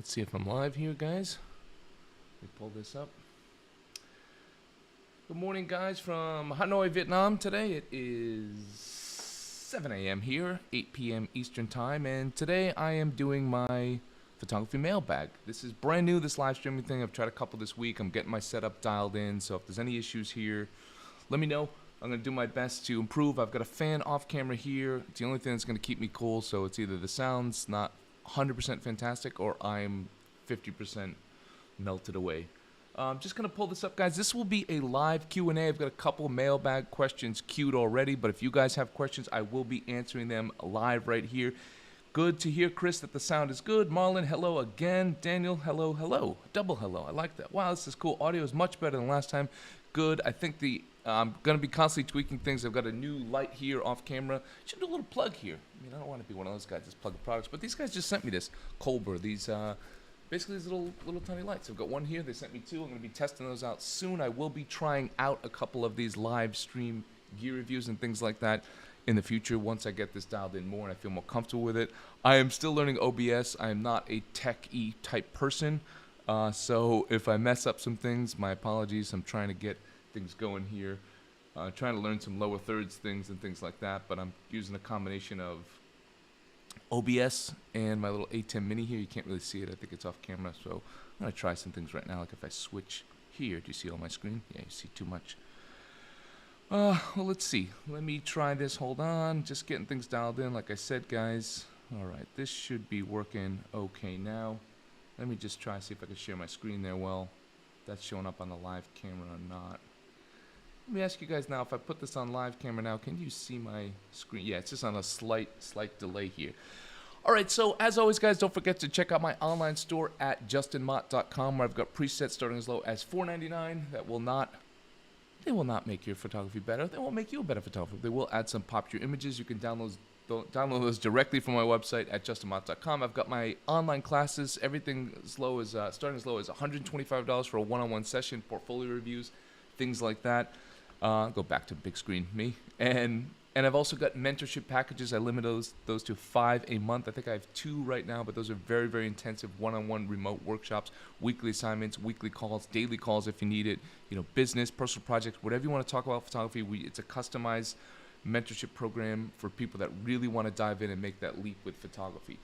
Let's see if I'm live here, guys. Let me pull this up. Good morning, guys, from Hanoi, Vietnam. Today it is 7 a.m. here, 8 p.m. Eastern Time, and today I am doing my photography mailbag. This is brand new, this live streaming thing. I've tried a couple this week. I'm getting my setup dialed in, so if there's any issues here, let me know. I'm going to do my best to improve. I've got a fan off camera here. It's the only thing that's going to keep me cool, so it's either the sound's not 100% fantastic or I'm 50% melted away. I'm just going to pull this up, guys. This will be a live Q&A. I've got a couple mailbag questions queued already, but if you guys have questions, I will be answering them live right here. Good to hear, Chris, that the sound is good. Marlon, hello again. Daniel, hello, hello. Double hello. I like that. Wow, this is cool. Audio is much better than last time. Good. I think I'm going to be constantly tweaking things. I've got a new light here off camera. Should do a little plug here. I mean, I don't want to be one of those guys that's plugging products, but these guys just sent me this Colbert. These basically these little tiny lights. I've got one here. They sent me two. I'm going to be testing those out soon. I will be trying out a couple of these live stream gear reviews and things like that in the future once I get this dialed in more and I feel more comfortable with it. I am still learning OBS. I am not a tech-y type person, so if I mess up some things, my apologies. I'm trying to get things going here, trying to learn some lower thirds things and things like that, but I'm using a combination of OBS and my little A10 mini here. You can't really see it. I think it's off camera, so I'm going to try some things right now. Like if I switch here, do you see on my screen? Yeah, you see too much. Well, let's see. Let me try this. Hold on. Just getting things dialed in, like I said, guys. All right, this should be working okay now. Let me just try to see if I can share my screen there well. That's showing up on the live camera or not. Let me ask you guys now, if I put this on live camera now, can you see my screen? Yeah, it's just on a slight delay here. All right, so as always, guys, don't forget to check out my online store at justinmott.com, where I've got presets starting as low as $4.99 that will not... They will not make your photography better. They won't make you a better photographer. They will add some popular images. You can download those directly from my website at justinmott.com. I've got my online classes. Everything as low as starting as low as $125 for a one-on-one session, portfolio reviews, things like that. Go back to big screen me. And I've also got mentorship packages. I limit those to 5 a month. I think I have 2 right now, but those are very, very intensive one-on-one remote workshops, weekly assignments, weekly calls, daily calls if you need it, business, personal projects, whatever you want to talk about photography. It's a customized mentorship program for people that really want to dive in and make that leap with photography.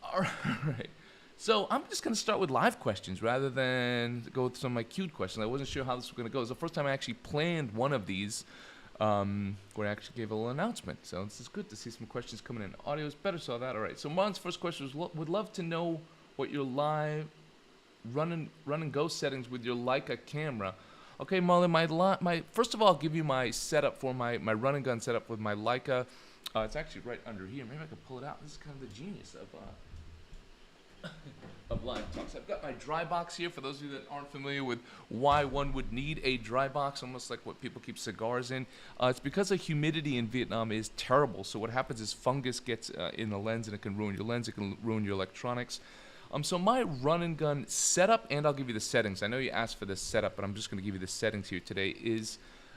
All right. So I'm just going to start with live questions rather than go with some of my queued questions. I wasn't sure how this was going to go. It's the first time I actually planned one of these where I actually gave a little announcement. So this is good to see some questions coming in. Audio is better, saw that. All right. So Mon's first question was, would love to know what your live run and go settings with your Leica camera. Okay, Marlon, my first of all, I'll give you my setup for my run and gun setup with my Leica. It's actually right under here. Maybe I can pull it out. This is kind of the genius of live talks. I've got my dry box here for those of you that aren't familiar with why one would need a dry box, almost like what people keep cigars in. It's because the humidity in Vietnam is terrible. So what happens is fungus gets in the lens and it can ruin your lens. It can ruin your electronics. So my run and gun setup, and I'll give you the settings. I know you asked for this setup, but I'm just going to give you the settings here today.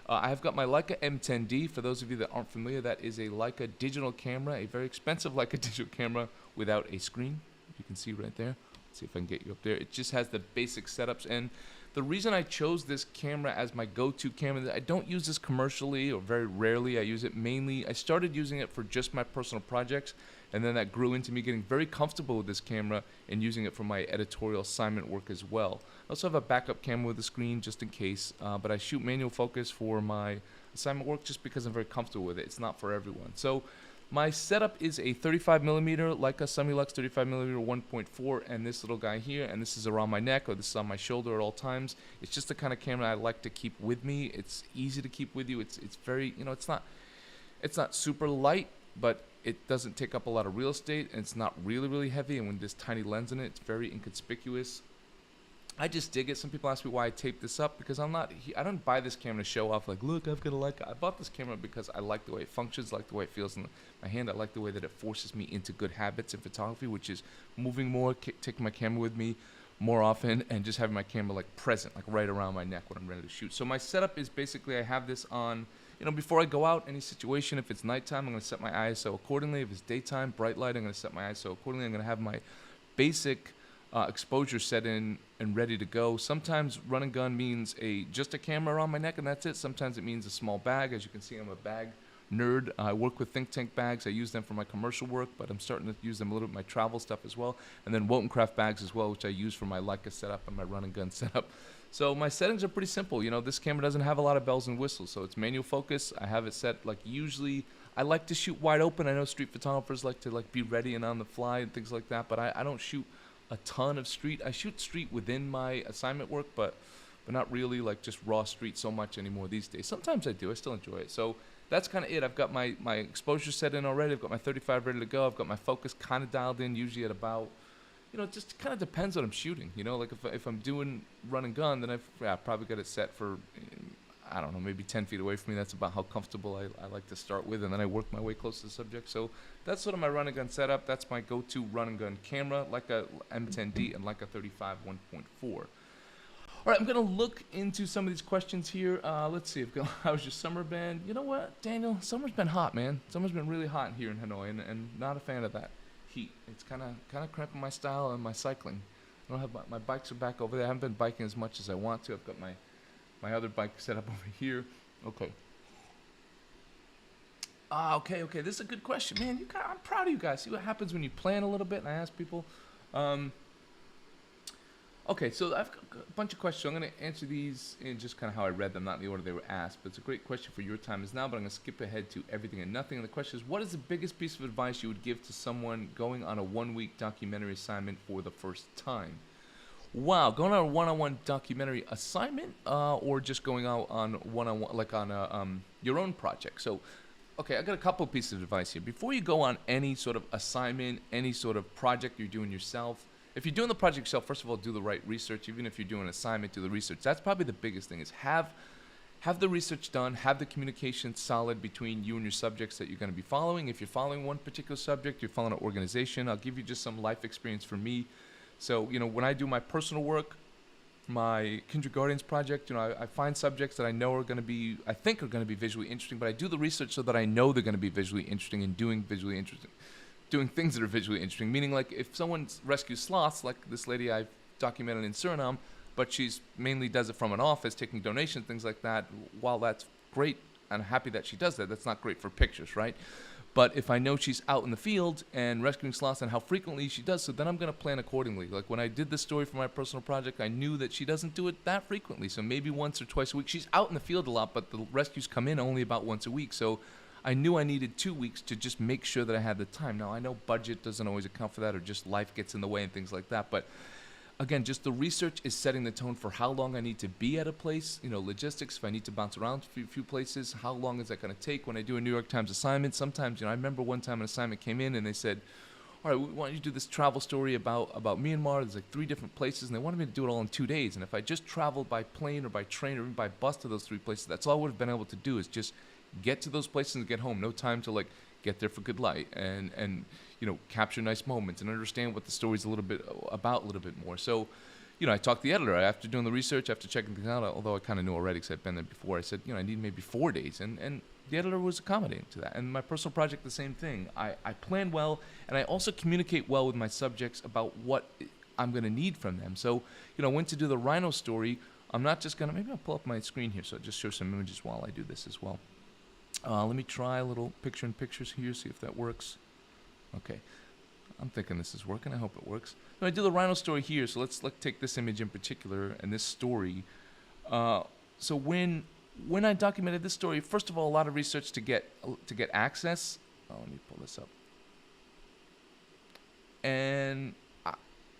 I've got my Leica M10D. For those of you that aren't familiar, that is a Leica digital camera, a very expensive Leica digital camera without a screen. You can see right there. Let's see if I can get you up there. It just has the basic setups. And the reason I chose this camera as my go-to camera, I don't use this commercially or very rarely. I use it mainly. I started using it for just my personal projects, and then that grew into me getting very comfortable with this camera and using it for my editorial assignment work as well. I also have a backup camera with a screen just in case, but I shoot manual focus for my assignment work just because I'm very comfortable with it. It's not for everyone. So my setup is a 35mm Leica Summilux 35mm 1.4 and this little guy here, and this is around my neck or this is on my shoulder at all times. It's just the kind of camera I like to keep with me. It's easy to keep with you. It's very, it's not super light, but it doesn't take up a lot of real estate, and it's not really, really heavy, and with this tiny lens in it, it's very inconspicuous. I just dig it. Some people ask me why I tape this up, because I don't buy this camera to show off like, look, I've got a Leica. I bought this camera because I like the way it functions, like the way it feels in my hand. I like the way that it forces me into good habits in photography, which is moving more, taking my camera with me more often, and just having my camera like present, like right around my neck when I'm ready to shoot. So my setup is basically I have this on, before I go out, any situation, if it's nighttime, I'm going to set my ISO accordingly. If it's daytime, bright light, I'm going to set my ISO accordingly. I'm going to have my basic exposure set in and ready to go. Sometimes run and gun means just a camera around my neck and that's it. Sometimes it means a small bag. As you can see, I'm a bag nerd. I work with think tank bags. I use them for my commercial work, but I'm starting to use them a little bit my travel stuff as well. And then Wotencraft bags as well, which I use for my Leica setup and my run and gun setup. So my settings are pretty simple. This camera doesn't have a lot of bells and whistles, so it's manual focus. I have it set usually I like to shoot wide open. I know street photographers like to be ready and on the fly and things like that, but I don't shoot a ton of street. I shoot street within my assignment work, but not really just raw street so much anymore these days. Sometimes I do. I still enjoy it. So that's kind of it. I've got my exposure set in already. I've got my 35 ready to go. I've got my focus kind of dialed in, usually at about, it just kind of depends what I'm shooting. If I'm doing run and gun, then I've probably got it set for, I don't know, maybe 10 feet away from me. That's about how comfortable I like to start with, and then I work my way close to the subject. So that's sort of my run and gun setup. That's my go-to run and gun camera, like a M10D and like a 35 1.4. All right, I'm going to look into some of these questions here. Let's see. How's your summer been? You know what, Daniel? Summer's been hot, man. Summer's been really hot here in Hanoi, and not a fan of that heat. It's kind of cramping my style and my cycling. I don't have my bikes are back over there. I haven't been biking as much as I want to. I've got my other bike set up over here. Okay. Okay. This is a good question, man. I'm proud of you guys. See what happens when you plan a little bit. And I ask people. Okay, so I've got a bunch of questions. So I'm going to answer these in just kind of how I read them, not in the order they were asked. But it's a great question for your time is now, but I'm going to skip ahead to everything and nothing. And the question is, what is the biggest piece of advice you would give to someone going on a one-week documentary assignment for the first time? Wow, going on a one-on-one documentary assignment or just going out on one-on-one, like on your own project? So, okay, I got a couple of pieces of advice here. Before you go on any sort of assignment, any sort of project you're doing yourself, if you're doing the project yourself, first of all, do the right research. Even if you're doing an assignment, do the research. That's probably the biggest thing is have the research done, have the communication solid between you and your subjects that you're going to be following. If you're following one particular subject, you're following an organization. I'll give you just some life experience for me. So, when I do my personal work, my Kindergartens project, I find subjects that I know I think are going to be visually interesting, but I do the research so that I know they're going to be visually interesting and doing things that are visually interesting. Meaning, if someone rescues sloths, like this lady I've documented in Suriname, but she's mainly does it from an office, taking donations, things like that. While that's great, and I'm happy that she does that, that's not great for pictures, right? But if I know she's out in the field and rescuing sloths and how frequently she does so, then I'm going to plan accordingly. Like when I did this story for my personal project, I knew that she doesn't do it that frequently. So maybe once or twice a week. She's out in the field a lot, but the rescues come in only about once a week. So I knew I needed 2 weeks to just make sure that I had the time. Now, I know budget doesn't always account for that, or just life gets in the way and things like that. But again, just the research is setting the tone for how long I need to be at a place, logistics, if I need to bounce around a few places, how long is that going to take? When I do a New York Times assignment, sometimes, I remember one time an assignment came in and they said, all right, we want you to do this travel story about Myanmar. There's 3 different places, and they wanted me to do it all in 2 days. And if I just traveled by plane or by train or even by bus to those 3 places, that's all I would have been able to do is just get to those places and get home. No time to get there for good light and capture nice moments and understand what the story's a little bit more. So, I talked to the editor after doing the research, after checking things out, although I kind of knew already because I'd been there before. I said, I need maybe 4 days. And the editor was accommodating to that. And my personal project, the same thing. I plan well, and I also communicate well with my subjects about what I'm going to need from them. So, when to do the rhino story, I'm not just going to, maybe I'll pull up my screen here so I'll just show some images while I do this as well. Let me try a little picture-in-pictures here, see if that works. Okay. I'm thinking this is working. I hope it works. So I do the rhino story here, so let's take this image in particular and this story. So when I documented this story, first of all, a lot of research to get access. Let me pull this up. And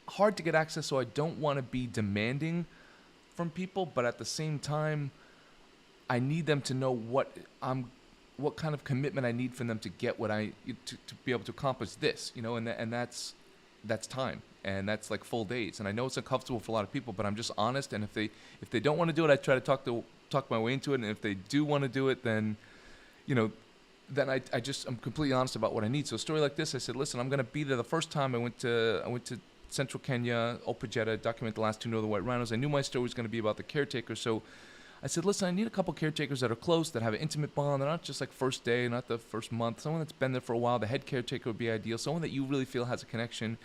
hard to get access, so I don't want to be demanding from people, but at the same time, I need them to know what kind of commitment I need from them to get to be able to accomplish this, and that's time, and that's like full days. And I know it's uncomfortable for a lot of people, but I'm just honest. And if they don't want to do it, I try to talk my way into it. And if they do want to do it, then, then I'm completely honest about what I need. So a story like this, I said, listen, I'm going to be there. The first time I went to central Kenya, Opajeta, document the last 2 northern white rhinos. I knew my story was going to be about the caretaker, so I said, listen, I need a couple caretakers that are close, that have an intimate bond. They're not just like first day, not the first month. Someone that's been there for a while. The head caretaker would be ideal. Someone that you really feel has a connection.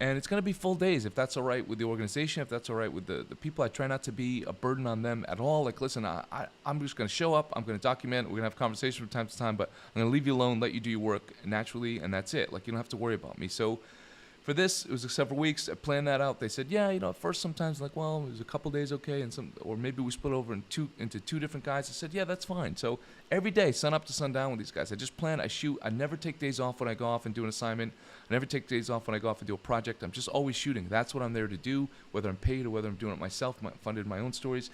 And it's going to be full days if that's all right with the organization, if that's all right with the people. I try not to be a burden on them at all. Like, listen, I'm just going to show up. I'm going to document. We're going to have conversations from time to time, but I'm going to leave you alone, let you do your work naturally, and that's it. Like, you don't have to worry about me. So for this, it was several weeks. I planned that out. They said, yeah, at first sometimes like, well, it was a couple days okay, or maybe we split over into two different guys. I said, yeah, that's fine. So every day, sun up to sundown with these guys. I just plan. I shoot. I never take days off when I go off and do an assignment. I never take days off when I go off and do a project. I'm just always shooting. That's what I'm there to do, whether I'm paid or whether I'm doing it myself, funded my own stories.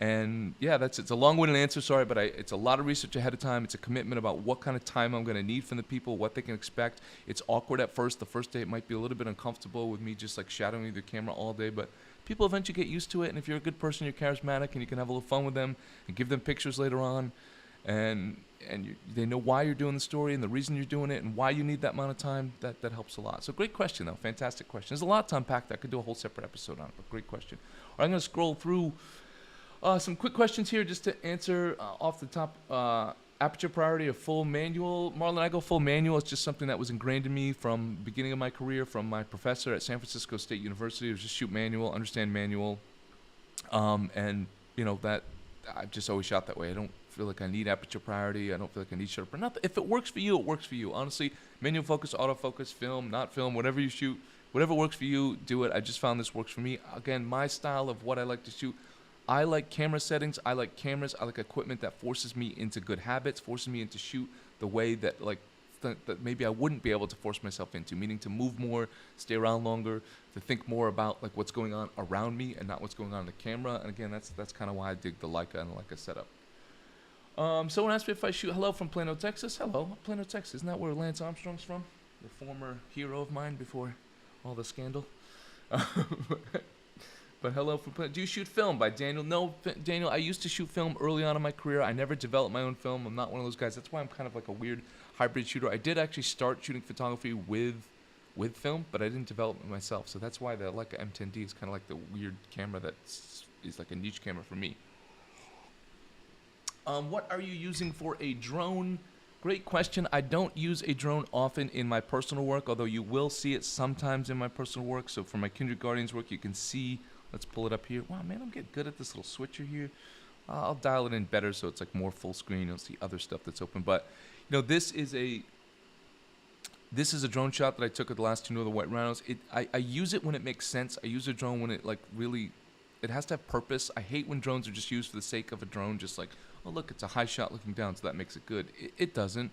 And yeah, it's a long-winded answer, sorry, but it's a lot of research ahead of time. It's a commitment about what kind of time I'm going to need from the people, what they can expect. It's awkward at first. The first day it might be a little bit uncomfortable with me just like shadowing the camera all day, but people eventually get used to it. And if you're a good person, you're charismatic, and you can have a little fun with them and give them pictures later on, and they know why you're doing the story and the reason you're doing it and why you need that amount of time. That helps a lot. So great question, though. Fantastic question. There's a lot to unpack that. I could do a whole separate episode on it, but great question. All right, I'm going to scroll through some quick questions here just to answer off the top. Aperture priority or full manual? Marlon, I go full manual. It's just something that was ingrained in me from the beginning of my career, from my professor at San Francisco State University. It was just shoot manual, understand manual. And, that I've just always shot that way. I don't feel like I need aperture priority. I don't feel like I need shutter. But if it works for you, it works for you. Honestly, manual focus, autofocus, film, not film, whatever you shoot, whatever works for you, do it. I just found this works for me. Again, my style of what I like to shoot. I like camera settings. I like cameras. I like equipment that forces me into good habits, forces me into shoot the way that that maybe I wouldn't be able to force myself into, meaning to move more, stay around longer, to think more about like what's going on around me and not what's going on in the camera. And again, that's kind of why I dig the Leica and the Leica setup. Someone asked me if I shoot. Hello from Plano, Texas. Hello, Plano, Texas. Isn't that where Lance Armstrong's from? The former hero of mine before all the scandal. But hello from Plano. Do you shoot film? By Daniel. No, Daniel, I used to shoot film early on in my career. I never developed my own film. I'm not one of those guys. That's why I'm kind of like a weird hybrid shooter. I did actually start shooting photography with film, but I didn't develop it myself. So that's why the Leica M10D is kind of like the weird camera that is like a niche camera for me. What are you using for a drone? Great question. I don't use a drone often in my personal work, although you will see it sometimes in my personal work. So for my Kindred Guardians work, you can see. Let's pull it up here. Wow, man, I'm getting good at this little switcher here. I'll dial it in better so it's like more full screen. You'll see other stuff that's open. But, this is a drone shot that I took of the last two Northern White Rhinos. I use it when it makes sense. I use a drone when it it has to have purpose. I hate when drones are just used for the sake of a drone, just like, oh, look, it's a high shot looking down, so that makes it good. It doesn't.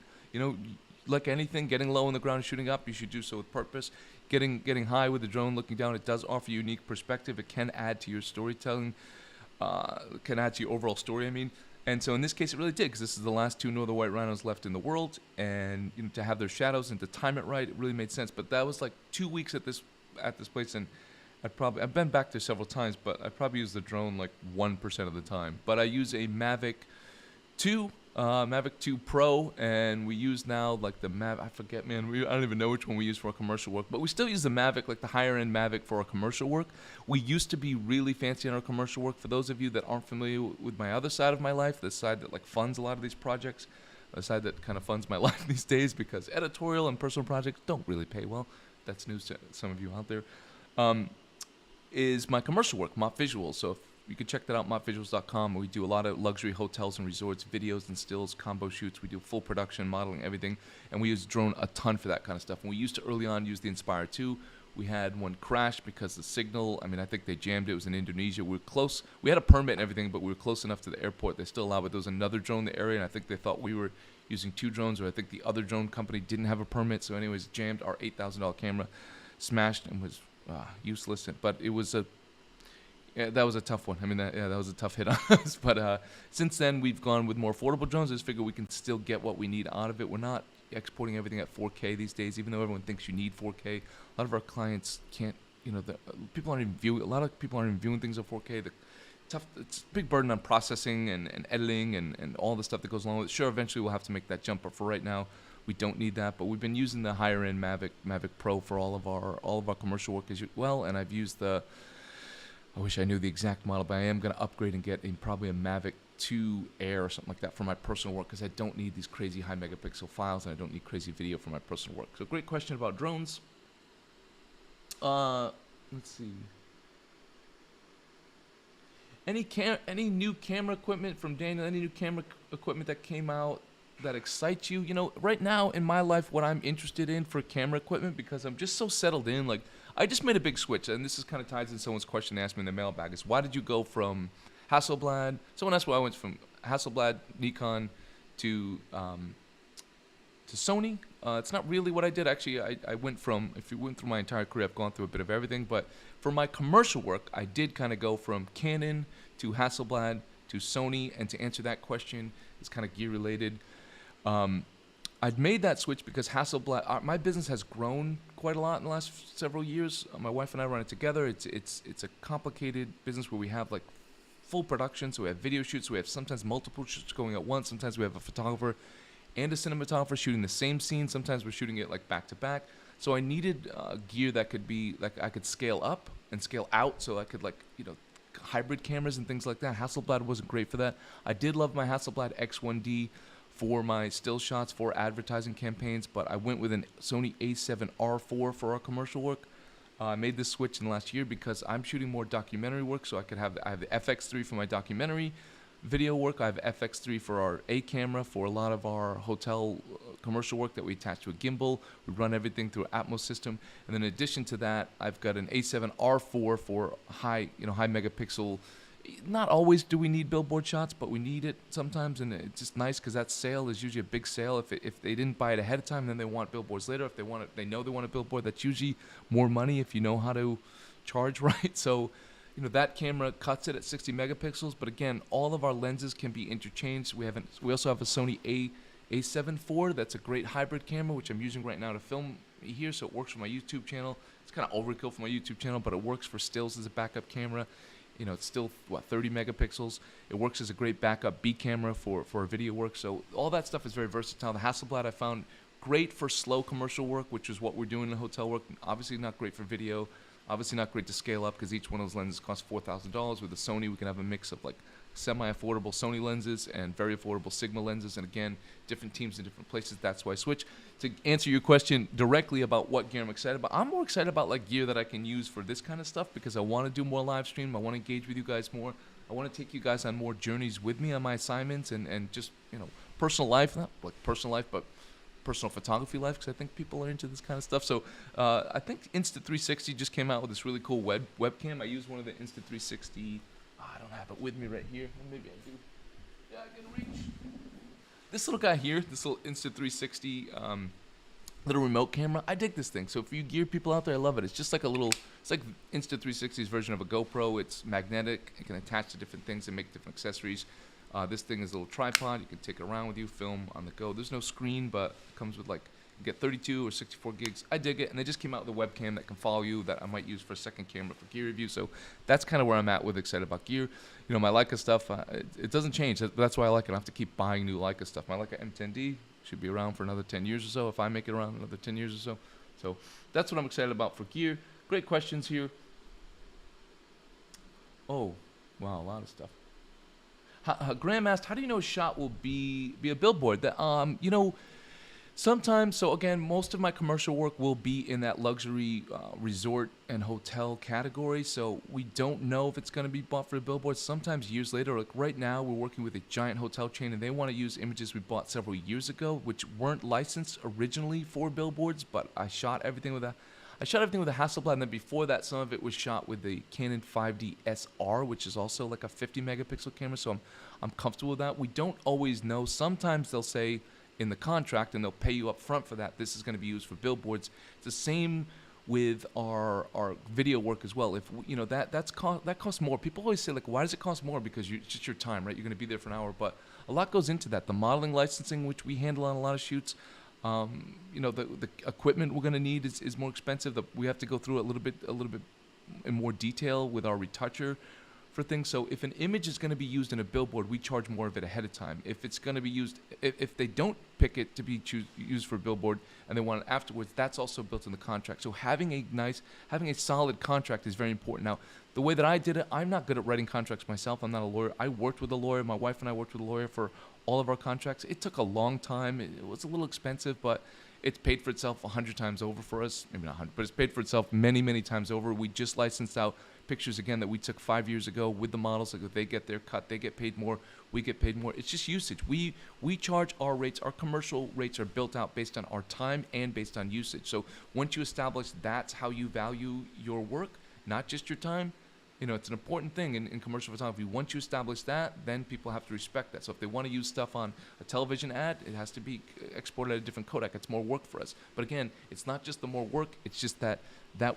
Like anything, getting low on the ground and shooting up, you should do so with purpose. Getting high with the drone, looking down, it does offer unique perspective. It can add to your storytelling, can add to your overall story, And so in this case, it really did, because this is the last two Northern White Rhinos left in the world, and to have their shadows and to time it right, it really made sense. But that was like 2 weeks at this place, and I've been back there several times, but I probably use the drone like 1% of the time. But I use a Mavic 2 Pro, and we use now like the Mavic. I forget, man. I don't even know which one we use for our commercial work, but we still use the Mavic, like the higher end Mavic, for our commercial work. We used to be really fancy on our commercial work. For those of you that aren't familiar with my other side of my life, the side that like funds a lot of these projects, the side that kind of funds my life these days, because editorial and personal projects don't really pay well. That's news to some of you out there. Is my commercial work, Mop Visuals. So if you can check that out, mopvisuals.com. We do a lot of luxury hotels and resorts, videos and stills, combo shoots. We do full production, modeling, everything. And we use drone a ton for that kind of stuff. And we used to early on use the Inspire 2. We had one crash because the signal, I think they jammed it. It was in Indonesia. We were close. We had a permit and everything, but we were close enough to the airport. They still allowed it. There was another drone in the area, and I think they thought we were using two drones, or I think the other drone company didn't have a permit. So anyways, jammed our $8,000 camera, smashed, and was useless. But it was that was a tough one. That was a tough hit on us. But since then, we've gone with more affordable drones. I just figure we can still get what we need out of it. We're not exporting everything at 4K these days, even though everyone thinks you need 4K. A lot of our clients can't, people aren't even viewing. A lot of people aren't even viewing things at 4K. It's a big burden on processing and editing and all the stuff that goes along with it. Sure, eventually we'll have to make that jump, but for right now, we don't need that. But we've been using the higher end Mavic Pro for all of our commercial work as well, and I've used I wish I knew the exact model, but I am going to upgrade and get probably a Mavic 2 Air or something like that for my personal work, because I don't need these crazy high megapixel files, and I don't need crazy video for my personal work. So great question about drones. Uh, let's see. Any new camera equipment from Daniel? Any new camera equipment that came out that excites you? You know, right now in my life, what I'm interested in for camera equipment, because I'm just so settled in. Like, I just made a big switch, and this is kind of ties in someone's question they asked me in the mailbag: is why did you go from Hasselblad? Someone asked why I went from Hasselblad, Nikon, to Sony. It's not really what I did. Actually, I went from, if you went through my entire career, I've gone through a bit of everything. But for my commercial work, I did kind of go from Canon to Hasselblad to Sony. And to answer that question, it's kind of gear related. I'd made that switch because Hasselblad, my business has grown quite a lot in the last several years. My wife and I run it together. It's a complicated business where we have like full production. So we have video shoots. We have sometimes multiple shoots going at once. Sometimes we have a photographer and a cinematographer shooting the same scene. Sometimes we're shooting it like back to back. So I needed gear that could be like I could scale up and scale out, so I could like hybrid cameras and things like that. Hasselblad wasn't great for that. I did love my Hasselblad X1D for my still shots for advertising campaigns, but I went with an Sony A7R4 for our commercial work. I made this switch in the last year because I'm shooting more documentary work, so I have the FX3 for my documentary video work. I have FX3 for our A camera for a lot of our hotel commercial work that we attach to a gimbal. We run everything through an Atmos system, and then in addition to that, I've got an A7R4 for high megapixel. Not always do we need billboard shots, but we need it sometimes, and it's just nice because that sale is usually a big sale. If they didn't buy it ahead of time, then they want billboards later. If they want it, they know they want a billboard. That's usually more money if you know how to charge right. So that camera cuts it at 60 megapixels, but again, all of our lenses can be interchanged. We also have a Sony A7 IV. That's a great hybrid camera, which I'm using right now to film here, so it works for my YouTube channel. It's kind of overkill for my YouTube channel, but it works for stills as a backup camera. It's still 30 megapixels. It works as a great backup B camera for video work. So all that stuff is very versatile. The Hasselblad I found great for slow commercial work, which is what we're doing in hotel work. Obviously not great for video. Obviously not great to scale up because each one of those lenses costs $4,000. With the Sony, we can have a mix of like semi-affordable Sony lenses and very affordable Sigma lenses. And again, different teams in different places. That's why I switch. To answer your question directly about what gear I'm excited about, I'm more excited about like gear that I can use for this kind of stuff because I want to do more live stream. I want to engage with you guys more. I want to take you guys on more journeys with me on my assignments and just, personal life, not like personal life, but personal photography life, because I think people are into this kind of stuff. So I think Insta360 just came out with this really cool webcam. I use one of the Insta360. I don't have it with me right here. Maybe I do. Yeah, I can reach. This little guy here, this little Insta360 little remote camera. I dig this thing. So for you gear people out there, I love it. It's just like it's like Insta360's version of a GoPro. It's magnetic. It can attach to different things and make different accessories. This thing is a little tripod. You can take it around with you, film on the go. There's no screen, but it comes with you get 32 or 64 gigs. I dig it, and they just came out with a webcam that can follow you that I might use for a second camera for gear review. So that's kind of where I'm at with excited about gear. My Leica stuff, it doesn't change. That's why I like it. I don't have to keep buying new Leica stuff. My Leica M10D should be around for another 10 years or so if I make it around another 10 years or so. So that's what I'm excited about for gear. Great questions here. Oh, wow, a lot of stuff. Graham asked, how do you know a shot will be a billboard? Sometimes, so again, most of my commercial work will be in that luxury resort and hotel category, so we don't know if it's going to be bought for a billboard. Sometimes years later, like right now, we're working with a giant hotel chain, and they want to use images we bought several years ago, which weren't licensed originally for billboards, but I shot everything with a Hasselblad, and then before that, some of it was shot with the Canon 5D SR, which is also like a 50 megapixel camera, so I'm comfortable with that. We don't always know. Sometimes they'll say in the contract, and they'll pay you up front for that, this is going to be used for billboards. It's the same with our video work as well. If that costs more. People always say, like, why does it cost more? Because it's just your time, right? You're going to be there for an hour, but a lot goes into that. The modeling licensing, which we handle on a lot of shoots. The equipment we're going to need is more expensive. We have to go through a little bit in more detail with our retoucher for things. So if an image is going to be used in a billboard, we charge more of it ahead of time. If it's going to be used, if they don't pick it to be used for a billboard and they want it afterwards, that's also built in the contract. So having a solid contract is very important. Now, the way that I did it, I'm not good at writing contracts myself. I'm not a lawyer. I worked with a lawyer. My wife and I worked with a lawyer for all of our contracts. It took a long time. It was a little expensive, but it's paid for itself 100 times over for us. Maybe not 100, but it's paid for itself many, many times over. We just licensed out pictures again that we took 5 years ago with the models. Like, they get their cut, they get paid more, we get paid more. It's just usage. We charge our rates. Our commercial rates are built out based on our time and based on usage. So once you establish that's how you value your work, not just your time, it's an important thing in commercial photography. Once you establish that, then people have to respect that. So if they want to use stuff on a television ad, it has to be exported at a different codec. It's more work for us. But again, it's not just the more work. It's just that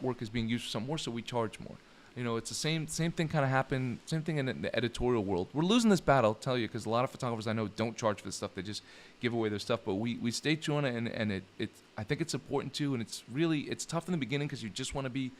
work is being used for some more, so we charge more. It's the same thing kind of happened, same thing in the editorial world. We're losing this battle, I'll tell you, because a lot of photographers I know don't charge for this stuff. They just give away their stuff. But we stay true on it, and I think it's important too. And it's tough in the beginning because you just want to be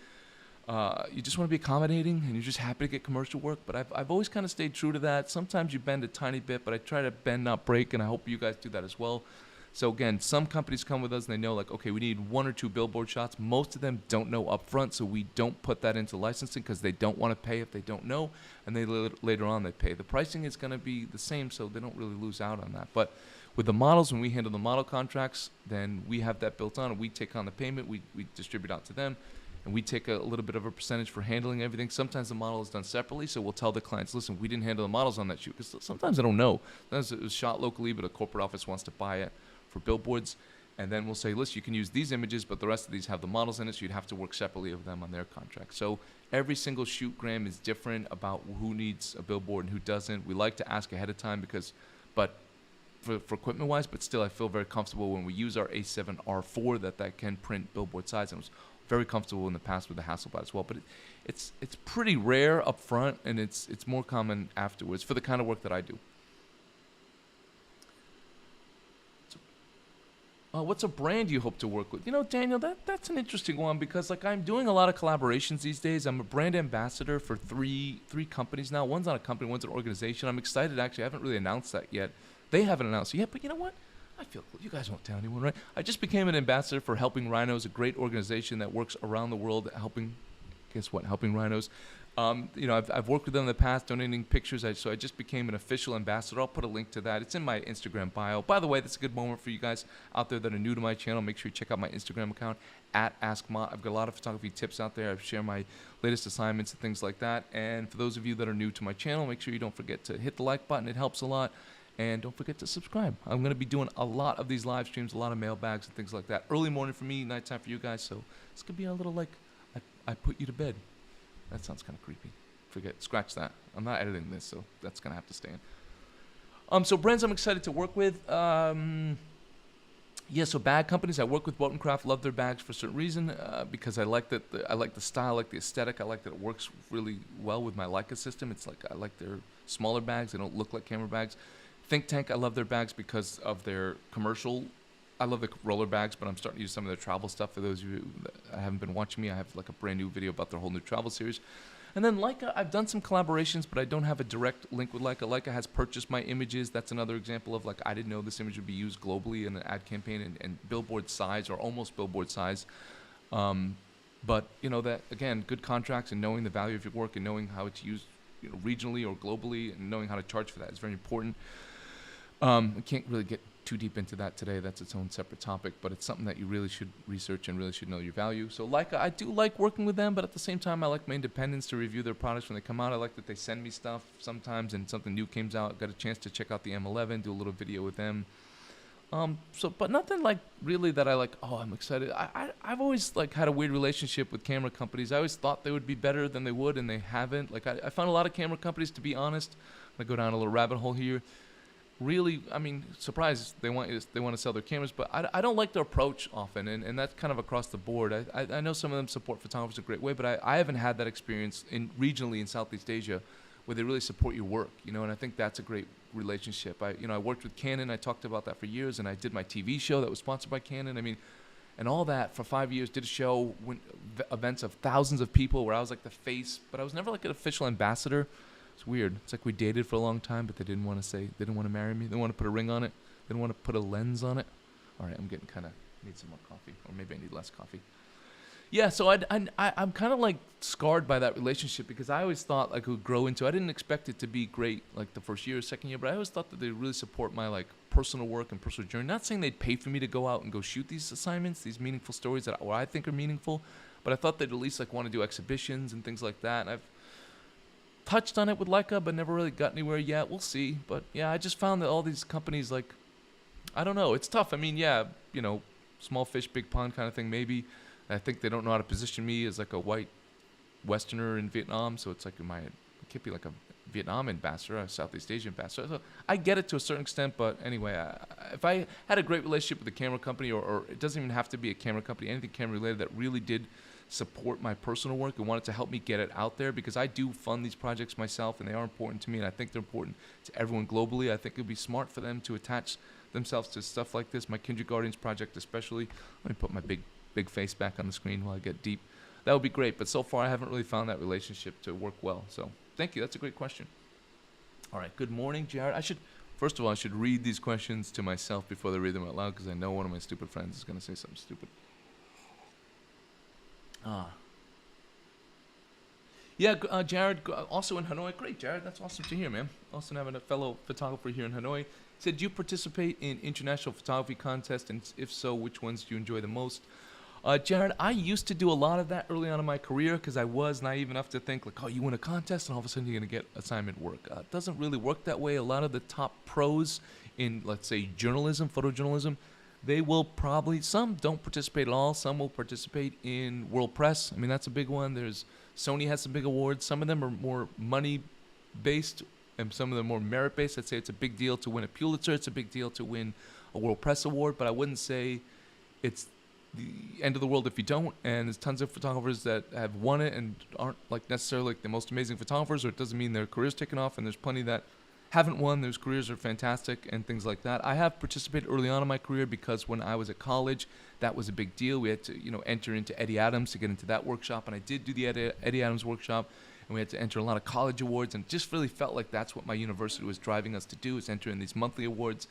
accommodating, and you're just happy to get commercial work. But I've always kind of stayed true to that. Sometimes you bend a tiny bit, but I try to bend, not break, and I hope you guys do that as well. So again, some companies come with us and they know, like, okay, we need 1 or 2 billboard shots. Most of them don't know upfront, so we don't put that into licensing because they don't want to pay if they don't know, and they later on they pay. The pricing is going to be the same, so they don't really lose out on that. But with the models, when we handle the model contracts, then we have that built on, and we take on the payment, we distribute out to them, and we take a little bit of a percentage for handling everything. Sometimes the model is done separately, so we'll tell the clients, listen, we didn't handle the models on that shoot, because sometimes they don't know. Sometimes it was shot locally, but a corporate office wants to buy it for billboards, and then we'll say, listen, you can use these images, but the rest of these have the models in it, so you'd have to work separately with them on their contract. So every single shoot, Graham, is different about who needs a billboard and who doesn't. We like to ask ahead of time but for equipment-wise, but still I feel very comfortable when we use our A7R4 that can print billboard size, and I was very comfortable in the past with the Hasselblad as well. But it's pretty rare up front, and it's more common afterwards for the kind of work that I do. What's a brand you hope to work with? Daniel, that's an interesting one, because like I'm doing a lot of collaborations these days. I'm a brand ambassador for three companies now. One's not a company, one's an organization. I'm excited, actually. I haven't really announced that yet. They haven't announced it yet, but you know what? I feel cool. You guys won't tell anyone, right? I just became an ambassador for Helping Rhinos, a great organization that works around the world helping rhinos. I've worked with them in the past, donating pictures. So I just became an official ambassador. I'll put a link to that. It's in my Instagram bio. By the way, that's a good moment for you guys out there that are new to my channel. Make sure you check out my Instagram account @AskMa. I've got a lot of photography tips out there. I share my latest assignments and things like that. And for those of you that are new to my channel, make sure you don't forget to hit the like button. It helps a lot. And don't forget to subscribe. I'm going to be doing a lot of these live streams, a lot of mailbags and things like that. Early morning for me, nighttime for you guys. So this could be a little like I put you to bed. That sounds kind of creepy. Scratch that. I'm not editing this, so that's going to have to stay in. So brands I'm excited to work with. So bag companies. I work with Boat & Craft. Love their bags for a certain reason, because I like the style, I like the aesthetic. I like that it works really well with my Leica system. It's like I like their smaller bags. They don't look like camera bags. Think Tank, I love their bags because of their commercial. I love the roller bags, but I'm starting to use some of their travel stuff. For those of you that haven't been watching me, I have like a brand new video about their whole new travel series. And then Leica, I've done some collaborations, but I don't have a direct link with Leica. Leica has purchased my images. That's another example of like I didn't know this image would be used globally in an ad campaign and billboard size or almost billboard size. But that again, good contracts and knowing the value of your work and knowing how it's used regionally or globally and knowing how to charge for that is very important. I can't really get too deep into that today. That's its own separate topic, but it's something that you really should research and really should know your value. So Leica, I do like working with them, but at the same time, I like my independence to review their products when they come out. I like that they send me stuff sometimes and something new comes out. Got a chance to check out the M11, do a little video with them. But nothing like really that I like, I'm excited. I've always like had a weird relationship with camera companies. I always thought they would be better than they would, and they haven't. Like I found a lot of camera companies, to be honest. I'm gonna go down a little rabbit hole here. Really, surprised they want to sell their cameras, but I don't like their approach often, and that's kind of across the board. I know some of them support photographers in a great way, but I haven't had that experience regionally in Southeast Asia where they really support your work, and I think that's a great relationship. I worked with Canon. I talked about that for years, and I did my TV show that was sponsored by Canon. And all that for 5 years, did a show, events of thousands of people where I was like the face, but I was never like an official ambassador. It's weird. It's like we dated for a long time, but they didn't want to marry me. They didn't want to put a ring on it. They didn't want to put a lens on it. All right, I'm getting need some more coffee, or maybe I need less coffee. Yeah, so I'm kind of like scarred by that relationship because I always thought like it would grow into. I didn't expect it to be great like the first year or second year, but I always thought that they'd really support my like personal work and personal journey. Not saying they'd pay for me to go out and go shoot these assignments, these meaningful stories that I think are meaningful, but I thought they'd at least like want to do exhibitions and things like that. And I've touched on it with Leica, but never really got anywhere yet. We'll see. But yeah, I just found that all these companies like, I don't know, it's tough. I mean, yeah, small fish, big pond kind of thing maybe. I think they don't know how to position me as like a white Westerner in Vietnam, so it's like I can't be like a Vietnam ambassador, a Southeast Asian ambassador. So I get it to a certain extent, but anyway, if I had a great relationship with a camera company, or it doesn't even have to be a camera company, anything camera related that really did support my personal work and wanted to help me get it out there, because I do fund these projects myself and they are important to me and I think they're important to everyone globally. I think it would be smart for them to attach themselves to stuff like this, my Kindred Guardians project especially. Let me put my big face back on the screen while I get deep. That would be great, but so far I haven't really found that relationship to work well. So thank you. That's a great question. All right. Good morning, Jared. First of all, I should read these questions to myself before they read them out loud, because I know one of my stupid friends is going to say something stupid. Yeah, Jared, also in Hanoi. Great, Jared. That's awesome to hear, man. Awesome having a fellow photographer here in Hanoi. He said, do you participate in international photography contests? And if so, which ones do you enjoy the most? Jared, I used to do a lot of that early on in my career because I was naive enough to think like, oh, you win a contest and all of a sudden you're going to get assignment work. It doesn't really work that way. A lot of the top pros in, let's say, journalism, photojournalism, they will probably, some don't participate at all. Some will participate in World Press. I mean, that's a big one. Sony has some big awards. Some of them are more money-based and some of them more merit-based. I'd say it's a big deal to win a Pulitzer. It's a big deal to win a World Press Award, but I wouldn't say it's the end of the world if you don't. And there's tons of photographers that have won it and aren't like necessarily like the most amazing photographers, or it doesn't mean their career's taken off. And there's plenty that haven't won. Those careers are fantastic and things like that. I have participated early on in my career because when I was at college, that was a big deal. We had to, enter into Eddie Adams to get into that workshop, and I did do the Eddie Adams workshop, and we had to enter a lot of college awards, and just really felt like that's what my university was driving us to do, is enter in these monthly awards,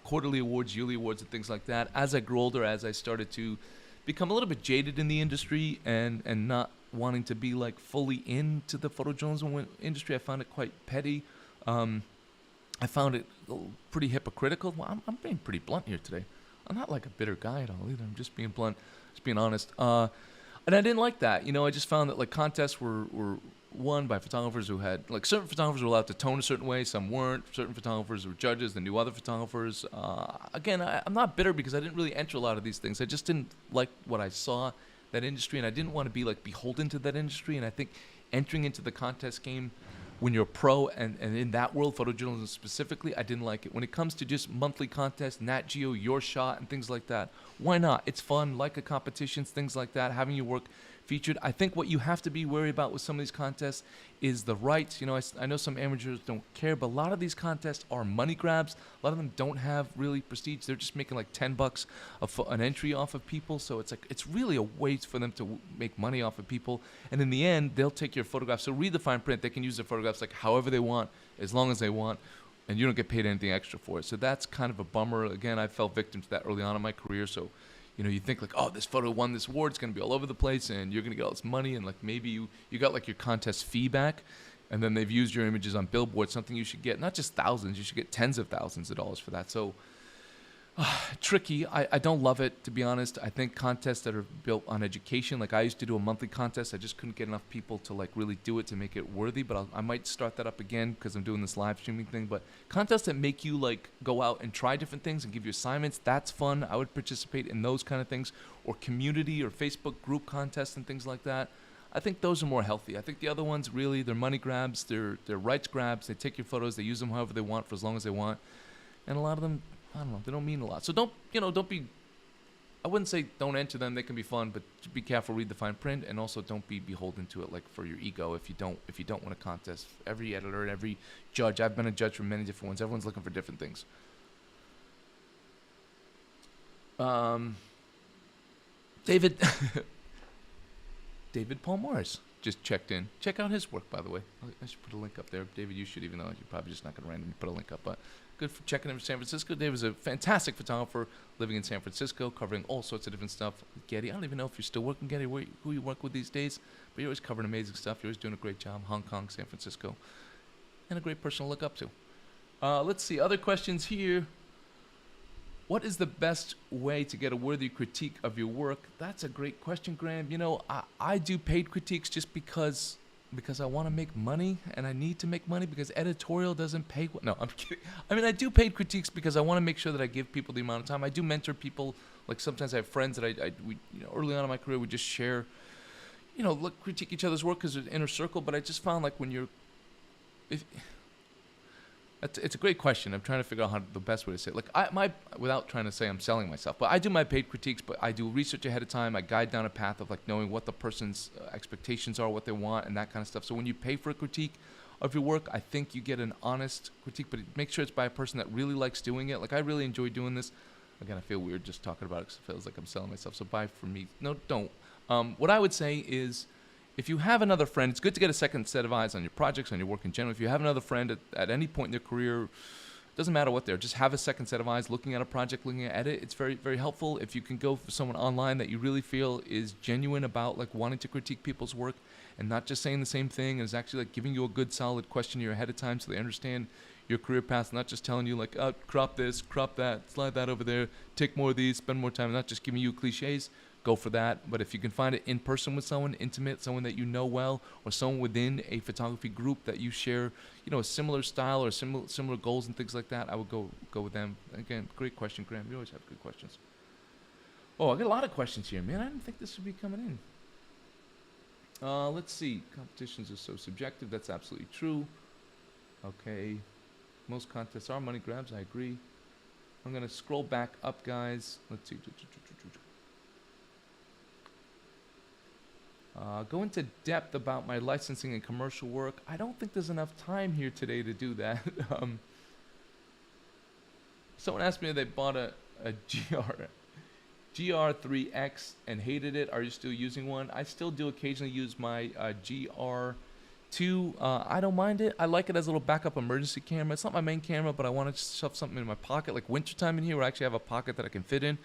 quarterly awards, yearly awards, and things like that. As I grew older, as I started to become a little bit jaded in the industry and not wanting to be like fully into the photojournalism industry, I found it quite petty. I found it pretty hypocritical. Well, I'm being pretty blunt here today. I'm not like a bitter guy at all either. I'm just being blunt, just being honest. And I didn't like that. I just found that like contests were won by photographers who had, like, certain photographers were allowed to tone a certain way, some weren't. Certain photographers were judges that knew other photographers. Again, I'm not bitter because I didn't really enter a lot of these things. I just didn't like what I saw, that industry, and I didn't want to be like beholden to that industry. And I think entering into the contest game when you're a pro and in that world, photojournalism specifically, I didn't like it. When it comes to just monthly contests, Nat Geo, Your Shot, and things like that, why not? It's fun, like a competitions, things like that, having your work featured. I think what you have to be worried about with some of these contests is the rights. I know some amateurs don't care, but a lot of these contests are money grabs. A lot of them don't have really prestige. They're just making like $10 an entry off of people. So it's really a way for them to make money off of people. And in the end, they'll take your photographs. So read the fine print. They can use the photographs like however they want, as long as they want, and you don't get paid anything extra for it. So that's kind of a bummer. Again, I fell victim to that early on in my career. So you think like, oh, this photo won this award, it's going to be all over the place, and you're going to get all this money, and like maybe you got like your contest fee back, and then they've used your images on billboards, something you should get, not just thousands, you should get tens of thousands of dollars for that. So tricky. I don't love it, to be honest. I think contests that are built on education, like I used to do a monthly contest, I just couldn't get enough people to like really do it to make it worthy, but I might start that up again because I'm doing this live streaming thing. But contests that make you like go out and try different things and give you assignments, that's fun. I would participate in those kind of things, or community or Facebook group contests and things like that. I think those are more healthy. I think the other ones, really, they're money grabs, they're rights grabs. They take your photos, they use them however they want for as long as they want, and a lot of them, I don't know, they don't mean a lot. So don't be, I wouldn't say don't enter them. They can be fun, but be careful, read the fine print, and also don't be beholden to it like for your ego if you don't win a contest. Every editor and every judge, I've been a judge for many different ones. Everyone's looking for different things. David Paul Morris just checked in. Check out his work, by the way. I should put a link up there. David, you should, even though you're probably just not going to randomly put a link up, but Good for checking in from San Francisco. Dave is a fantastic photographer living in San Francisco, covering all sorts of different stuff. Getty, I don't even know if you're still working, Getty, who you work with these days, but you're always covering amazing stuff. You're always doing a great job. Hong Kong, San Francisco, and a great person to look up to. Let's see, other questions here. What is the best way to get a worthy critique of your work? That's a great question, Graham. You know, I do paid critiques just because I want to make money, and I need to make money because editorial doesn't pay. No, I'm kidding. I mean, I do paid critiques because I want to make sure that I give people the amount of time. I do mentor people. Like sometimes I have friends that we early on in my career, we just share, critique each other's work because it's an inner circle. But I just found like when you're, it's a great question. I'm trying to figure out the best way to say it. Like without trying to say I'm selling myself, but I do my paid critiques, but I do research ahead of time. I guide down a path of like knowing what the person's expectations are, what they want, and that kind of stuff. So when you pay for a critique of your work, I think you get an honest critique, but make sure it's by a person that really likes doing it. Like I really enjoy doing this. Again, I feel weird just talking about it because it feels like I'm selling myself. So buy from me. No, don't. What I would say is, if you have another friend, it's good to get a second set of eyes on your projects, on your work in general. If you have another friend at any point in their career, doesn't matter what they're, just have a second set of eyes looking at a project, looking at it. It's very, very helpful. If you can go for someone online that you really feel is genuine about like wanting to critique people's work and not just saying the same thing, and is actually like giving you a good solid questionnaire ahead of time so they understand your career path, not just telling you like, crop this, crop that, slide that over there, take more of these, spend more time, not just giving you cliches. Go for that. But if you can find it in person with someone intimate, someone that you know well, or someone within a photography group that you share, a similar style or similar goals and things like that, I would go with them. Again, great question, Graham. You always have good questions. Oh, I got a lot of questions here, man. I didn't think this would be coming in. Let's see. Competitions are so subjective. That's absolutely true. Okay. Most contests are money grabs. I agree. I'm going to scroll back up, guys. Let's see. Go into depth about my licensing and commercial work. I don't think there's enough time here today to do that. Someone asked me if they bought a GR3X and hated it. Are you still using one? I still do occasionally use my GR2. I don't mind it. I like it as a little backup emergency camera. It's not my main camera, but I want to shove something in my pocket. Like wintertime in here, where I actually have a pocket that I can fit in.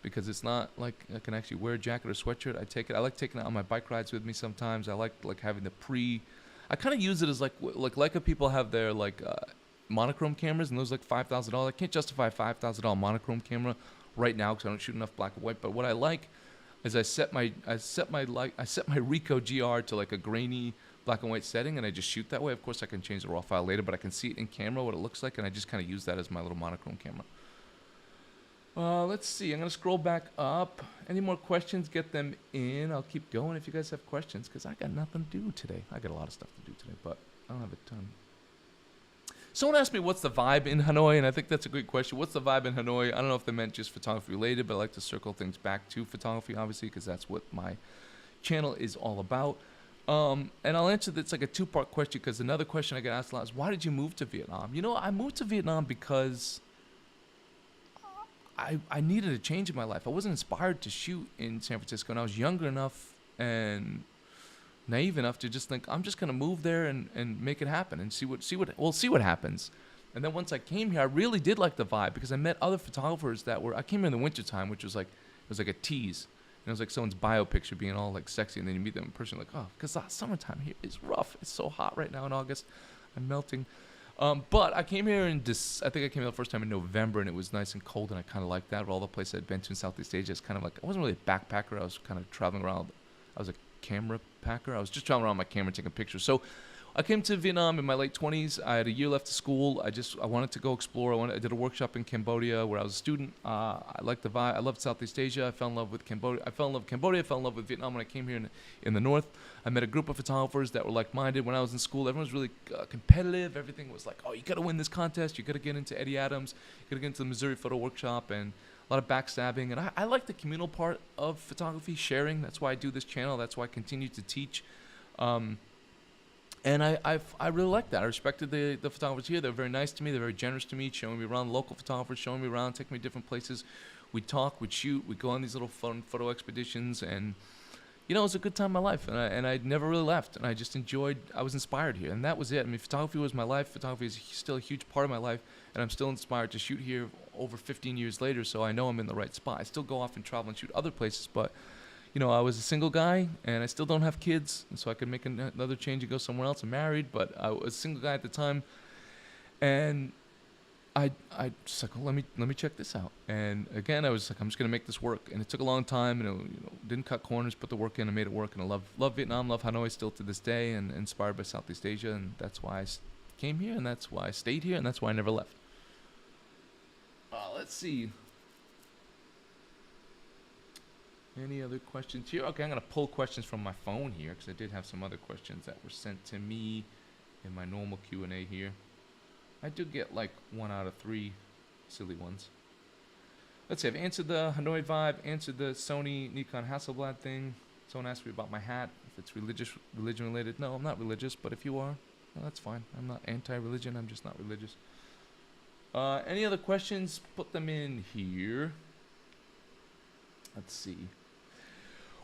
Because it's not like I can actually wear a jacket or sweatshirt. I like taking it on my bike rides with me sometimes. I like having the I kind of use it as like Leica people have their like monochrome cameras, and those like $5,000. I can't justify a $5,000 monochrome camera right now because I don't shoot enough black and white. But what I like is I set my Ricoh GR to like a grainy black and white setting, and I just shoot that way. Of course, I can change the raw file later, but I can see it in camera what it looks like, and I just kind of use that as my little monochrome camera. Let's see. I'm going to scroll back up. Any more questions? Get them in. I'll keep going if you guys have questions, because I got nothing to do today. I got a lot of stuff to do today, but I don't have a ton. Someone asked me what's the vibe in Hanoi, and I think that's a great question. What's the vibe in Hanoi? I don't know if they meant just photography related, but I like to circle things back to photography, obviously, because that's what my channel is all about. And I'll answer this like a two-part question, because another question I get asked a lot is, why did you move to Vietnam? I moved to Vietnam because I needed a change in my life. I wasn't inspired to shoot in San Francisco, and I was younger enough and naive enough to just think I'm just gonna move there and make it happen and see what happens. And then once I came here, I really did like the vibe because I met other photographers I came here in the wintertime, which was like it was like a tease. And it was like someone's bio picture being all like sexy, and then you meet them in person like, oh, because the summertime here is rough. It's so hot right now in August. I'm melting. But I came here I think I came here the first time in November, and it was nice and cold, and I kind of liked that. Of all the places I'd been to in Southeast Asia, it's kind of like, I wasn't really a backpacker. I was kind of traveling around. I was a camera packer. I was just traveling around my camera taking pictures. So I came to Vietnam in my late 20s. I had a year left of school. I wanted to go explore. I did a workshop in Cambodia where I was a student. I liked the vibe. I loved Southeast Asia. I fell in love with Cambodia. I fell in love with Cambodia. I fell in love with Vietnam when I came here in the north. I met a group of photographers that were like-minded. When I was in school, everyone was really competitive. Everything was like, oh, you got to win this contest. You got to get into Eddie Adams. You got to get into the Missouri Photo Workshop, and a lot of backstabbing. And I like the communal part of photography, sharing. That's why I do this channel. That's why I continue to teach. And I really liked that. I respected the photographers here. They're very nice to me. They're very generous to me, showing me around, local photographers, showing me around, taking me to different places. We'd talk, we'd shoot, we'd go on these little fun photo expeditions. And, you know, it was a good time in my life, and I never really left, and I just enjoyed. I was inspired here, and that was it. I mean, photography was my life. Photography is still a huge part of my life, and I'm still inspired to shoot here over 15 years later. So I know I'm in the right spot. I still go off and travel and shoot other places, but you know, I was a single guy, and I still don't have kids, and so I could make another change and go somewhere else. I'm married, but I was a single guy at the time, and I just like, well, let me check this out. And again, I was like, I'm just gonna make this work. And it took a long time, and it, didn't cut corners, put the work in, and made it work. And I love Vietnam, love Hanoi still to this day, and inspired by Southeast Asia, and that's why I came here, and that's why I stayed here, and that's why I never left. Let's see. Any other questions here? Okay, I'm gonna pull questions from my phone here because I did have some other questions that were sent to me in my normal Q&A here. I do get like 1 out of 3 silly ones. Let's see, I've answered the Hanoi vibe, answered the Sony Nikon Hasselblad thing. Someone asked me about my hat, if it's religion related. No, I'm not religious, but if you are, well, that's fine. I'm not anti-religion, I'm just not religious. Any other questions? Put them in here. Let's see.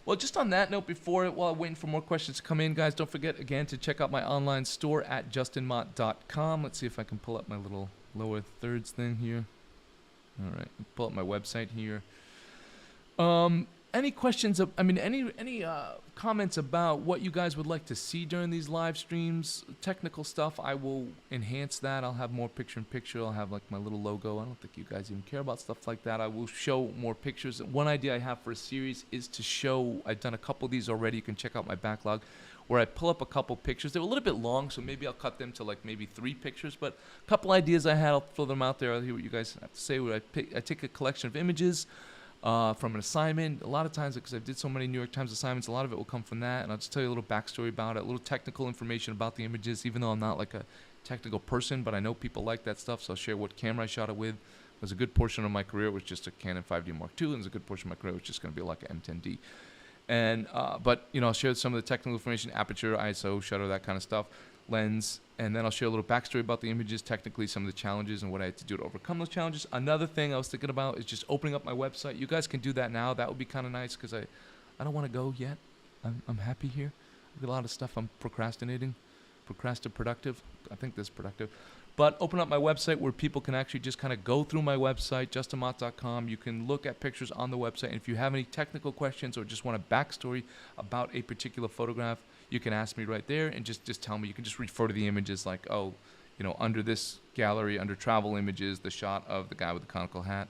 Well, just on that note, while I'm waiting for more questions to come in, guys, don't forget, again, to check out my online store at justinmott.com. Let's see if I can pull up my little lower thirds thing here. All right, pull up my website here. Any questions? Any comments about what you guys would like to see during these live streams? Technical stuff, I will enhance that. I'll have more picture-in-picture. I'll have like my little logo. I don't think you guys even care about stuff like that. I will show more pictures. One idea I have for a series is to show. I've done a couple of these already. You can check out my backlog, where I pull up a couple pictures. They're a little bit long, so maybe I'll cut them to like maybe 3 pictures. But a couple ideas I had, I'll throw them out there. I'll hear what you guys have to say. Where I take a collection of images. From an assignment. A lot of times, because I did so many New York Times assignments, a lot of it will come from that, and I'll just tell you a little backstory about it, a little technical information about the images, even though I'm not like a technical person, but I know people like that stuff, so I'll share what camera I shot it with. There's a good portion of my career was just a Canon 5D Mark II, and there's a good portion of my career was just going to be like an M10D. And, but, you know, I'll share some of the technical information, aperture, ISO, shutter, that kind of stuff, lens, and then I'll share a little backstory about the images, technically some of the challenges and what I had to do to overcome those challenges. Another thing I was thinking about is just opening up my website. You guys can do that now. That would be kind of nice because I don't want to go yet. I'm happy here. I've got a lot of stuff I'm procrastinating. Productive. I think this is productive. But open up my website where people can actually just kind of go through my website, justinmott.com. You can look at pictures on the website. And if you have any technical questions or just want a backstory about a particular photograph, you can ask me right there and just tell me. You can just refer to the images like, oh, you know, under this gallery, under travel images, the shot of the guy with the conical hat.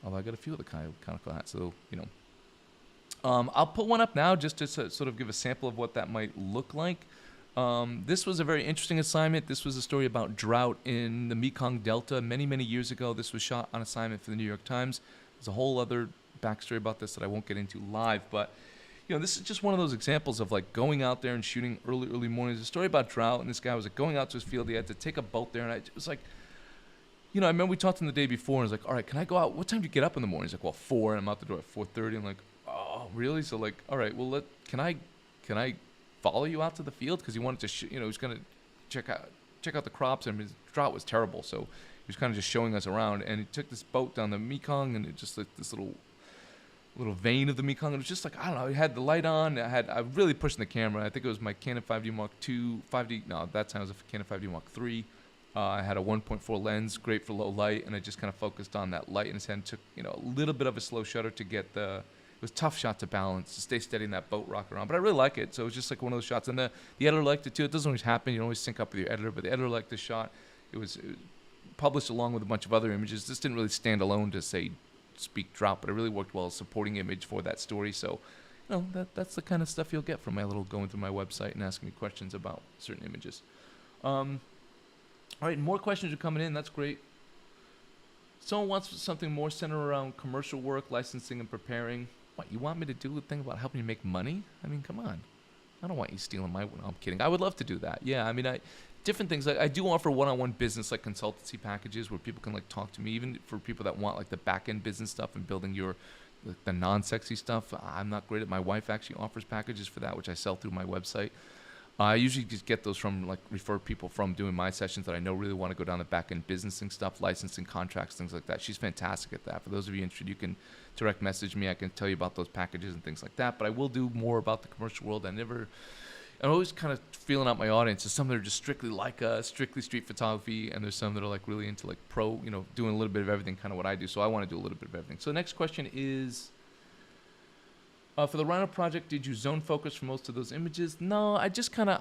Although I got a few of the guy with the conical hat, so, you know. I'll put one up now just to sort of give a sample of what that might look like. This was a very interesting assignment. This was a story about drought in the Mekong Delta many, many years ago. This was shot on assignment for the New York Times. There's a whole other backstory about this that I won't get into live, but you know, this is just one of those examples of like going out there and shooting early mornings. There's a story about drought, and this guy was like going out to his field. He had to take a boat there, and I was like, you know, I remember we talked to him the day before, and I was like, all right, can I go out? What time do you get up in the morning? He's like, well, 4, and I'm out the door at 4:30. I'm like, oh, really? So like, all right, well, can I follow you out to the field? Because he wanted to, you know, he's gonna check out the crops, and his drought was terrible, so he was kind of just showing us around. And he took this boat down the Mekong, and it just like this little vein of the Mekong. It was just like, I don't know, it had the light on. I really pushing the camera. I think it was my Canon 5D Mark II, at that time it was a Canon 5D Mark III. I had a 1.4 lens, great for low light, and I just kind of focused on that light in his hand. Took, you know, a little bit of a slow shutter to get it was a tough shot to balance, to stay steady in that boat rock around. But I really like it, so it was just like one of those shots. And the editor liked it too. It doesn't always happen. You don't always sync up with your editor, but the editor liked the shot. It was published along with a bunch of other images. This didn't really stand alone to speak drought, but it really worked well as a supporting image for that story. So, you know, that's the kind of stuff you'll get from my little going through my website and asking me questions about certain images. All right, more questions are coming in. That's great. Someone wants something more centered around commercial work, licensing, and preparing. What, you want me to do a thing about helping you make money? I mean, come on. I don't want you stealing my... No, I'm kidding. I would love to do that. Yeah, I mean, different things. I do offer one-on-one business, like consultancy packages where people can like talk to me, even for people that want like the back-end business stuff and building the non-sexy stuff. I'm not great at. My wife actually offers packages for that, which I sell through my website. I usually just get those from, like, refer people from doing my sessions that I know really want to go down the back end businessing stuff, licensing contracts, things like that. She's fantastic at that. For those of you interested, you can direct message me. I can tell you about those packages and things like that. But I will do more about the commercial world. I'm always kind of feeling out my audience. There's some that are just strictly like strictly street photography, and there's some that are like really into like pro, doing a little bit of everything, kind of what I do. So I want to do a little bit of everything. So the next question is, for the Rhino project, did you zone focus for most of those images? No, I just kind of,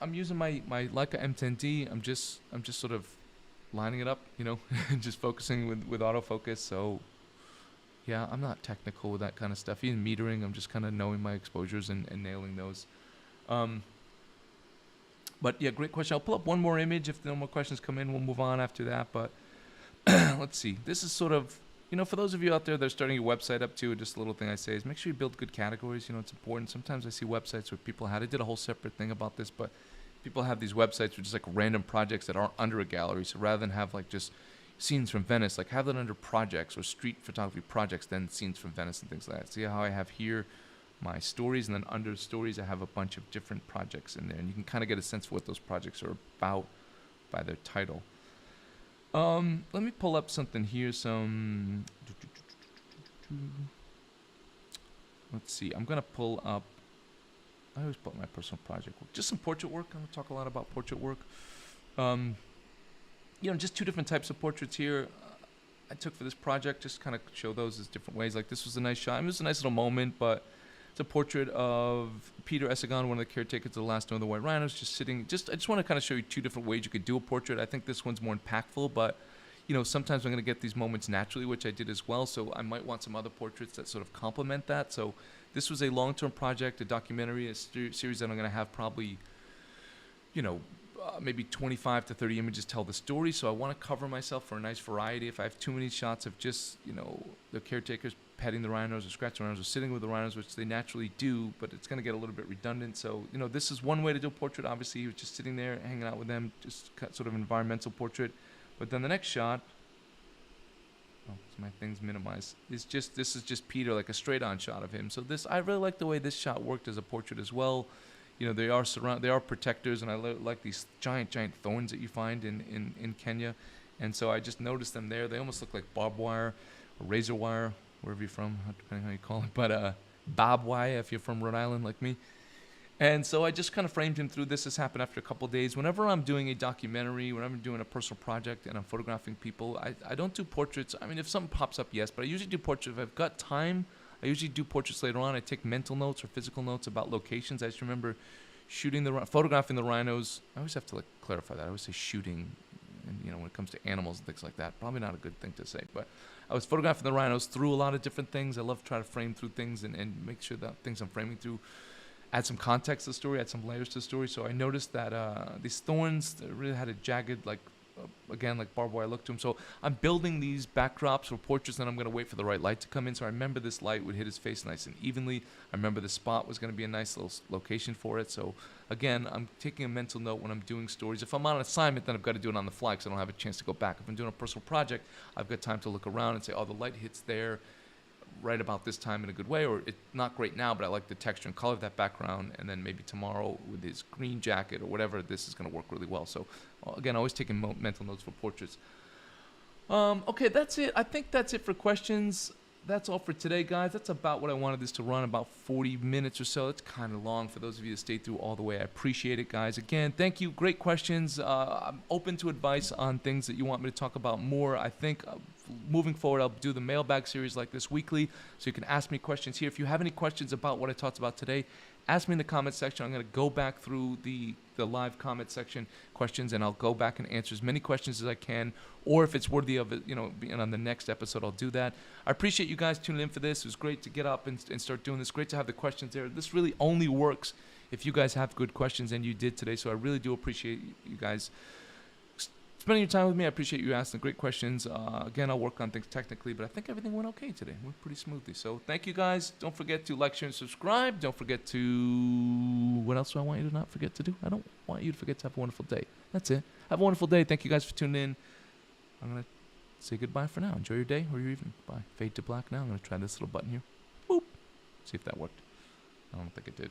I'm using my Leica M10D. I'm just sort of lining it up, just focusing with autofocus. So yeah, I'm not technical with that kind of stuff. Even metering, I'm just kind of knowing my exposures and nailing those. But yeah, great question. I'll pull up one more image. If no more questions come in, we'll move on after that. But let's see. This is sort of, for those of you out there that are starting your website up too, just a little thing I say is make sure you build good categories. It's important. Sometimes I see websites where people I did a whole separate thing about this, but people have these websites with just like random projects that aren't under a gallery. So rather than have like just scenes from Venice, like have that under projects or street photography projects, then scenes from Venice and things like that. See how I have here my stories, and then under stories I have a bunch of different projects in there, and you can kind of get a sense for what those projects are about by their title. Let me pull up something here. Let's see. I'm gonna pull up. I always put my personal project work. Just some portrait work. I'm gonna talk a lot about portrait work. Just two different types of portraits here. I took for this project, just kind of show those as different ways. Like this was a nice shot. It was a nice little moment, but it's a portrait of Peter Essagon, one of the caretakers of the last known of the White Rhinos, just sitting. I just want to kind of show you two different ways you could do a portrait. I think this one's more impactful, but sometimes I'm going to get these moments naturally, which I did as well. So I might want some other portraits that sort of complement that. So this was a long-term project, a documentary, a series that I'm going to have probably, maybe 25 to 30 images tell the story. So I want to cover myself for a nice variety. If I have too many shots of just, the caretakers petting the rhinos or scratching the rhinos or sitting with the rhinos, which they naturally do, but it's going to get a little bit redundant. So, this is one way to do a portrait. Obviously, he was just sitting there, hanging out with them, just sort of environmental portrait. But then the next shot, so my thing's minimized, this is just Peter, like a straight-on shot of him. So I really like the way this shot worked as a portrait as well. They are protectors, and I like these giant thorns that you find in Kenya. And so I just noticed them there. They almost look like barbed wire or razor wire, wherever you're from, depending how you call it. But barbed wire if you're from Rhode Island like me. And so I just kind of framed him through this. This happened after a couple of days. Whenever I'm doing a documentary, whenever I'm doing a personal project and I'm photographing people, I don't do portraits. I mean, if something pops up, yes, but I usually do portraits. If I've got time, I usually do portraits later on. I take mental notes or physical notes about locations. I just remember photographing the rhinos. I always have to clarify that. I always say shooting, and when it comes to animals and things like that, probably not a good thing to say. But I was photographing the rhinos through a lot of different things. I love to try to frame through things and make sure that things I'm framing through add some context to the story, add some layers to the story. So I noticed that these thorns really had a jagged, like barbed wire look to them. So I'm building these backdrops for portraits, and I'm going to wait for the right light to come in. So I remember this light would hit his face nice and evenly. I remember the spot was going to be a nice little location for it. So again, I'm taking a mental note when I'm doing stories. If I'm on an assignment, then I've got to do it on the fly because I don't have a chance to go back. If I'm doing a personal project, I've got time to look around and say, oh, the light hits there right about this time in a good way, or it's not great now, but I like the texture and color of that background, and then maybe tomorrow with his green jacket or whatever, this is going to work really well. So again, always taking mental notes for portraits. Okay, that's it. I think that's it for questions. That's all for today, guys. That's about what I wanted this to run, about 40 minutes or so. It's kind of long for those of you that stayed through all the way. I appreciate it, guys. Again, thank you. Great questions. I'm open to advice on things that you want me to talk about more. I think moving forward, I'll do the mailbag series like this weekly, so you can ask me questions here. If you have any questions about what I talked about today, ask me in the comment section. I'm going to go back through the live comment section questions, and I'll go back and answer as many questions as I can, or if it's worthy of it, being on the next episode, I'll do that. I appreciate you guys tuning in for this. It was great to get up and start doing this. Great to have the questions there. This really only works if you guys have good questions, and you did today, so I really do appreciate you guys spending your time with me. I appreciate you asking great questions. Again, I'll work on things technically, but I think everything went okay today. Went pretty smoothly. So thank you guys. Don't forget to like, share, and subscribe. Don't forget to... What else do I want you to not forget to do? I don't want you to forget to have a wonderful day. That's it. Have a wonderful day. Thank you guys for tuning in. I'm going to say goodbye for now. Enjoy your day or your evening. Bye. Fade to black now. I'm going to try this little button here. Boop. See if that worked. I don't think it did.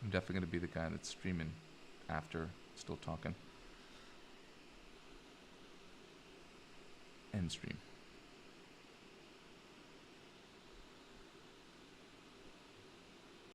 I'm definitely going to be the guy that's streaming after, still talking. End stream.